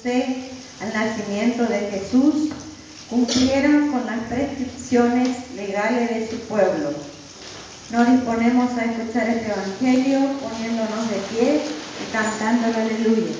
al nacimiento de Jesús, cumplieron con las prescripciones legales de su pueblo. Nos disponemos a escuchar este Evangelio poniéndonos de pie y cantando el aleluya.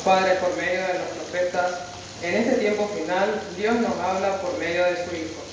Padre, por medio de los profetas, en este tiempo final, Dios nos habla por medio de su Hijo.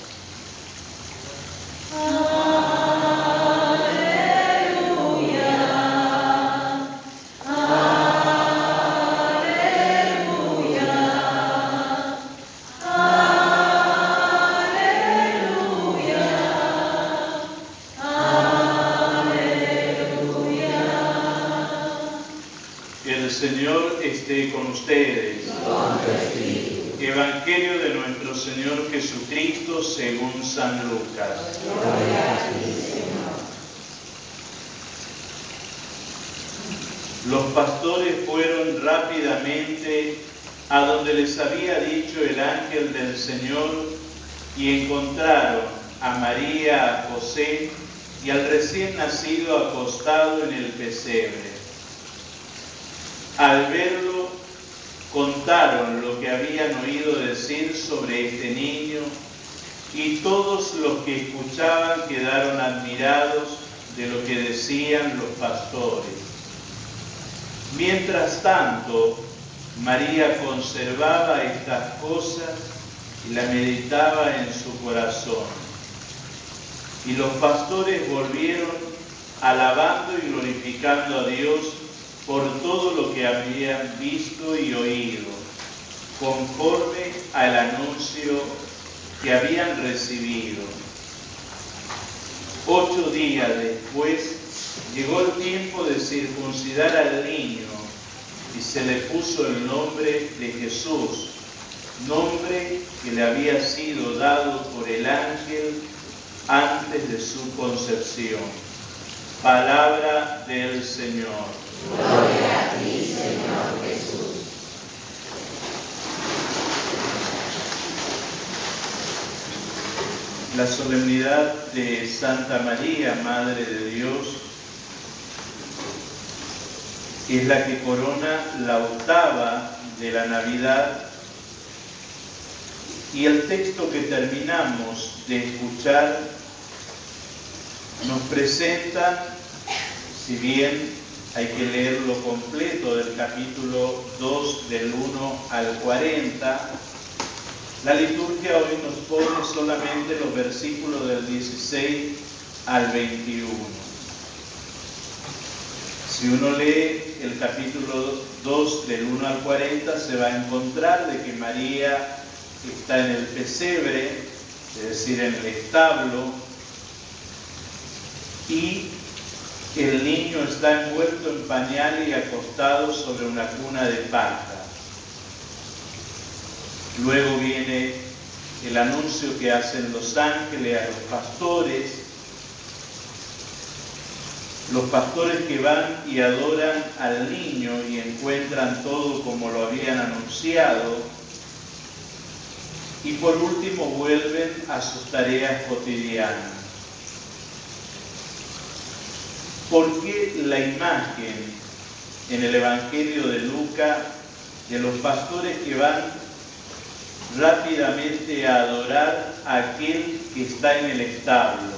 El Señor esté con ustedes. Evangelio de nuestro Señor Jesucristo según San Lucas. Los pastores fueron rápidamente a donde les había dicho el ángel del Señor y encontraron a María, a José y al recién nacido acostado en el pesebre. Al verlo, contaron lo que habían oído decir sobre este niño y todos los que escuchaban quedaron admirados de lo que decían los pastores. Mientras tanto, María conservaba estas cosas y la meditaba en su corazón. Y los pastores volvieron alabando y glorificando a Dios por todo lo que habían visto y oído, conforme al anuncio que habían recibido. 8 días después llegó el tiempo de circuncidar al niño y se le puso el nombre de Jesús, nombre que le había sido dado por el ángel antes de su concepción. Palabra del Señor. Gloria a ti, Señor Jesús. La solemnidad de Santa María, Madre de Dios, es la que corona la octava de la Navidad, y el texto que terminamos de escuchar nos presenta, si bien hay que leerlo completo del capítulo 2 del 1 al 40, la liturgia hoy nos pone solamente los versículos del 16 al 21. Si uno lee el capítulo 2 del 1 al 40, se va a encontrar de que María está en el pesebre, es decir, en el establo, y el niño está envuelto en pañal y acostado sobre una cuna de paja. Luego viene el anuncio que hacen los ángeles a los pastores que van y adoran al niño y encuentran todo como lo habían anunciado, y por último vuelven a sus tareas cotidianas. ¿Por qué la imagen en el Evangelio de Lucas de los pastores que van rápidamente a adorar a aquel que está en el establo?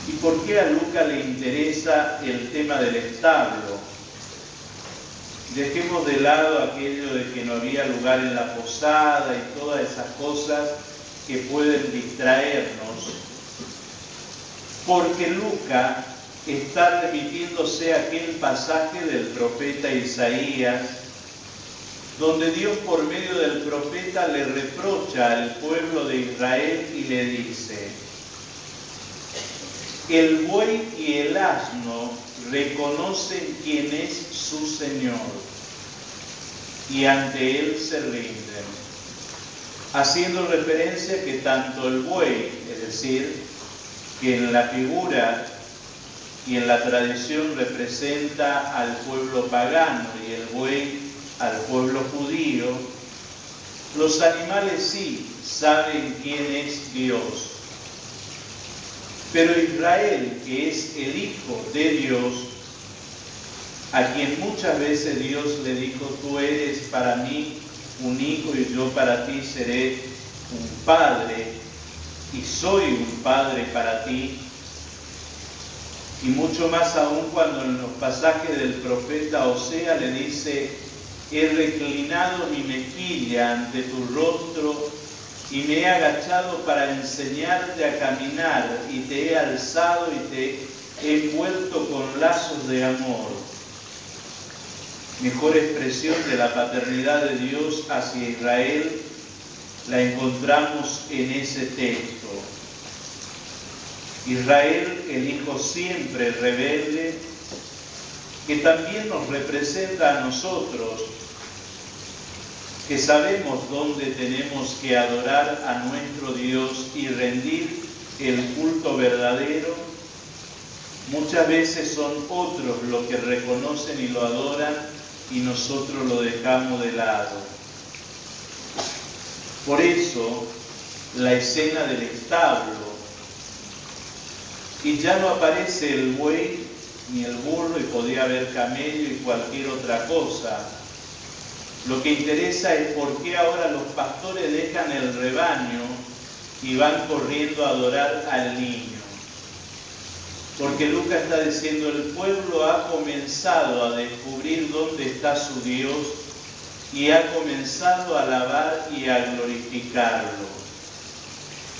¿Y por qué a Lucas le interesa el tema del establo? Dejemos de lado aquello de que no había lugar en la posada y todas esas cosas que pueden distraernos, porque Lucas está remitiéndose a aquel pasaje del profeta Isaías, donde Dios por medio del profeta le reprocha al pueblo de Israel y le dice: el buey y el asno reconocen quién es su Señor y ante Él se rinden. haciendo referencia que tanto el buey, es decir, que en la figura y en la tradición representa al pueblo pagano y el buey al pueblo judío, los animales sí saben quién es Dios. Pero Israel, que es el Hijo de Dios, a quien muchas veces Dios le dijo, tú eres para mí un hijo y yo para ti seré un padre, y soy un padre para ti. Y mucho más aún cuando en los pasajes del profeta Osea le dice, he reclinado mi mejilla ante tu rostro y me he agachado para enseñarte a caminar y te he alzado y te he envuelto con lazos de amor. Mejor expresión de la paternidad de Dios hacia Israel la encontramos en ese texto. Israel, el hijo siempre rebelde, que también nos representa a nosotros, que sabemos dónde tenemos que adorar a nuestro Dios y rendir el culto verdadero. Muchas veces son otros los que reconocen y lo adoran y nosotros lo dejamos de lado. Por eso, la escena del establo, y ya no aparece el buey ni el burro, y podía haber camello y cualquier otra cosa. Lo que interesa es por qué ahora los pastores dejan el rebaño y van corriendo a adorar al niño. Porque Lucas está diciendo, el pueblo ha comenzado a descubrir dónde está su Dios y ha comenzado a alabar y a glorificarlo.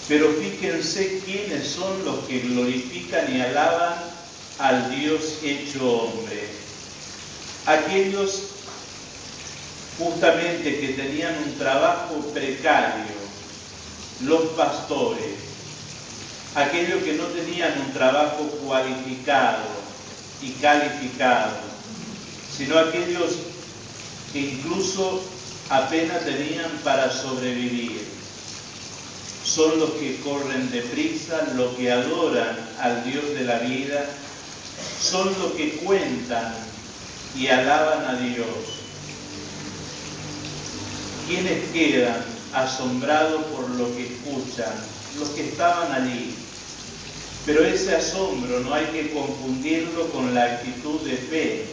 Pero fíjense quiénes son los que glorifican y alaban al Dios hecho hombre. Aquellos justamente que tenían un trabajo precario, los pastores, aquellos que no tenían un trabajo cualificado y calificado, sino aquellos que incluso apenas tenían para sobrevivir. Son los que corren deprisa, los que adoran al Dios de la vida, son los que cuentan y alaban a Dios. ¿Quiénes quedan asombrados por lo que escuchan? Los que estaban allí. Pero ese asombro no hay que confundirlo con la actitud de fe,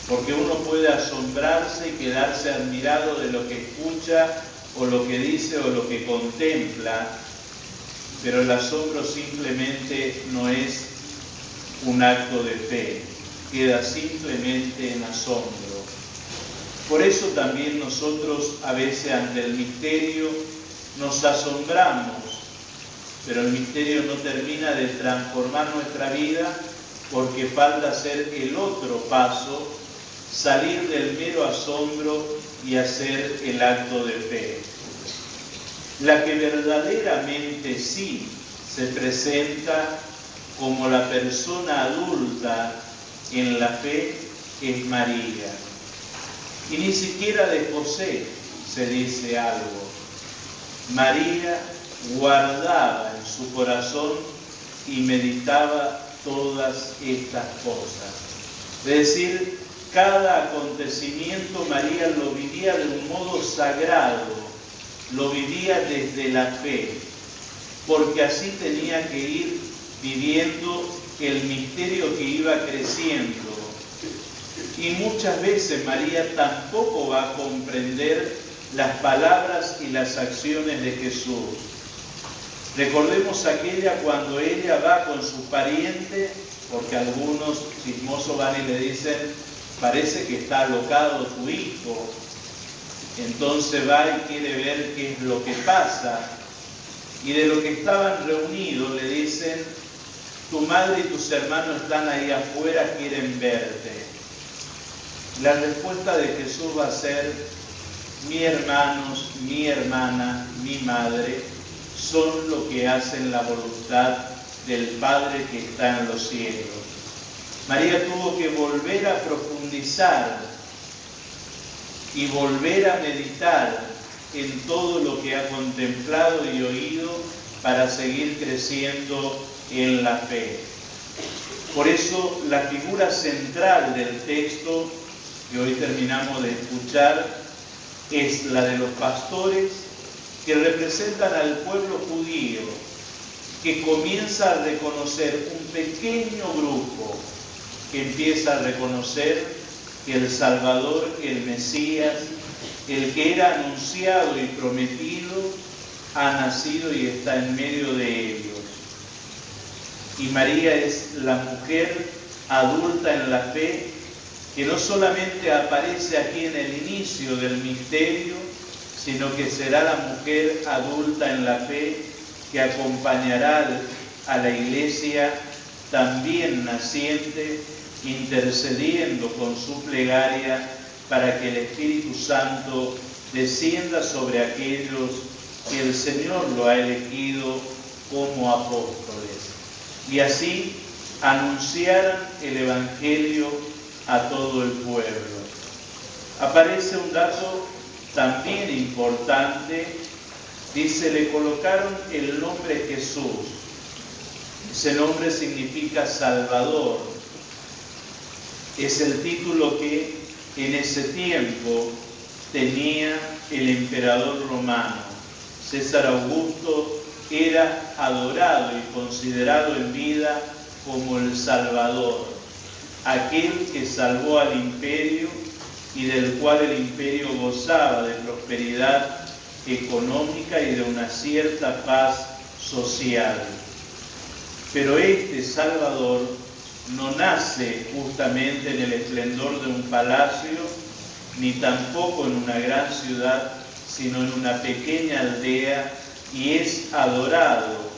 porque uno puede asombrarse y quedarse admirado de lo que escucha o lo que dice o lo que contempla, pero el asombro simplemente no es un acto de fe, queda simplemente en asombro. Por eso también nosotros a veces ante el misterio nos asombramos, pero el misterio no termina de transformar nuestra vida porque falta hacer el otro paso, salir del mero asombro y hacer el acto de fe. La que verdaderamente sí se presenta como la persona adulta en la fe es María. Y ni siquiera de José se dice algo. María guardaba en su corazón y meditaba todas estas cosas. Es decir, cada acontecimiento María lo vivía de un modo sagrado, lo vivía desde la fe, porque así tenía que ir viviendo el misterio que iba creciendo. Y muchas veces María tampoco va a comprender las palabras y las acciones de Jesús. Recordemos aquella cuando ella va con su pariente, porque algunos chismosos van y le dicen, parece que está alocado tu hijo. Entonces va y quiere ver qué es lo que pasa. Y de lo que estaban reunidos le dicen, tu madre y tus hermanos están ahí afuera, quieren verte. La respuesta de Jesús va a ser, mis hermanos, mi hermana, mi madre, son los que hacen la voluntad del Padre que está en los cielos. María tuvo que volver a profundizar y volver a meditar en todo lo que ha contemplado y oído para seguir creciendo en la fe. Por eso la figura central del texto que hoy terminamos de escuchar es la de los pastores que representan al pueblo judío, que comienza a reconocer un pequeño grupo que empieza a reconocer que el Salvador, el Mesías, el que era anunciado y prometido, ha nacido y está en medio de ellos. Y María es la mujer adulta en la fe, que no solamente aparece aquí en el inicio del misterio, sino que será la mujer adulta en la fe que acompañará a la Iglesia también naciente, intercediendo con su plegaria para que el Espíritu Santo descienda sobre aquellos que el Señor lo ha elegido como apóstoles. Y así anunciaran el Evangelio a todo el pueblo. Aparece un dato también importante, dice, le colocaron el nombre Jesús. Ese nombre significa Salvador. Es el título que en ese tiempo tenía el emperador romano. César Augusto era adorado y considerado en vida como el Salvador, aquel que salvó al imperio y del cual el imperio gozaba de prosperidad económica y de una cierta paz social. Pero este Salvador no nace justamente en el esplendor de un palacio, ni tampoco en una gran ciudad, sino en una pequeña aldea, y es adorado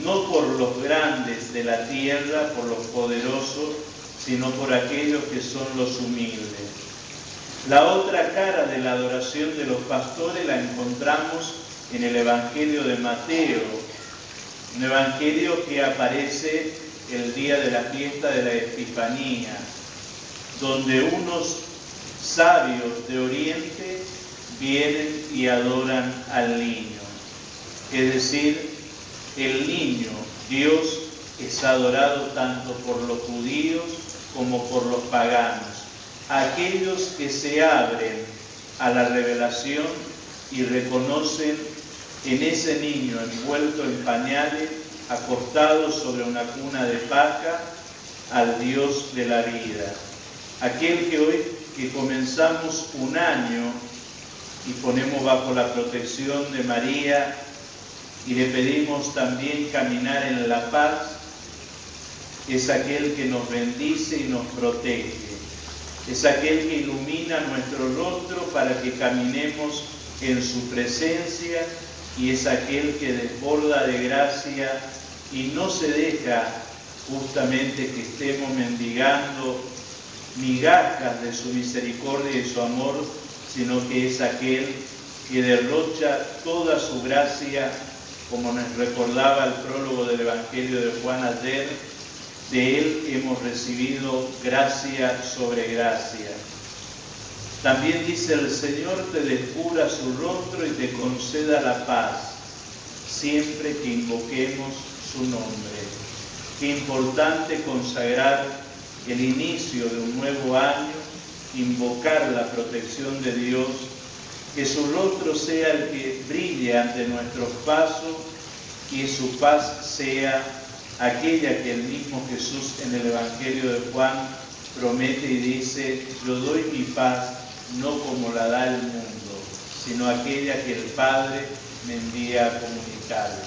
no por los grandes de la tierra, por los poderosos, sino por aquellos que son los humildes. La otra cara de la adoración de los pastores la encontramos en el Evangelio de Mateo, un evangelio que aparece el día de la fiesta de la Epifanía, donde unos sabios de Oriente vienen y adoran al niño. Es decir, el niño, Dios, es adorado tanto por los judíos como por los paganos, aquellos que se abren a la revelación y reconocen en ese niño envuelto en pañales, acostado sobre una cuna de paja, al Dios de la vida. Aquel que hoy que comenzamos un año y ponemos bajo la protección de María y le pedimos también caminar en la paz, es aquel que nos bendice y nos protege. Es aquel que ilumina nuestro rostro para que caminemos en su presencia, y es aquel que desborda de gracia y no se deja justamente que estemos mendigando migajas de su misericordia y su amor, sino que es aquel que derrocha toda su gracia, como nos recordaba el prólogo del Evangelio de Juan ayer. De él hemos recibido gracia sobre gracia. También dice: el Señor te descubra su rostro y te conceda la paz, siempre que invoquemos su nombre. Qué importante consagrar el inicio de un nuevo año, invocar la protección de Dios, que su rostro sea el que brille ante nuestros pasos y su paz sea aquella que el mismo Jesús en el Evangelio de Juan promete y dice: yo doy mi paz no como la da el mundo, sino aquella que el Padre me envía a comunicarle.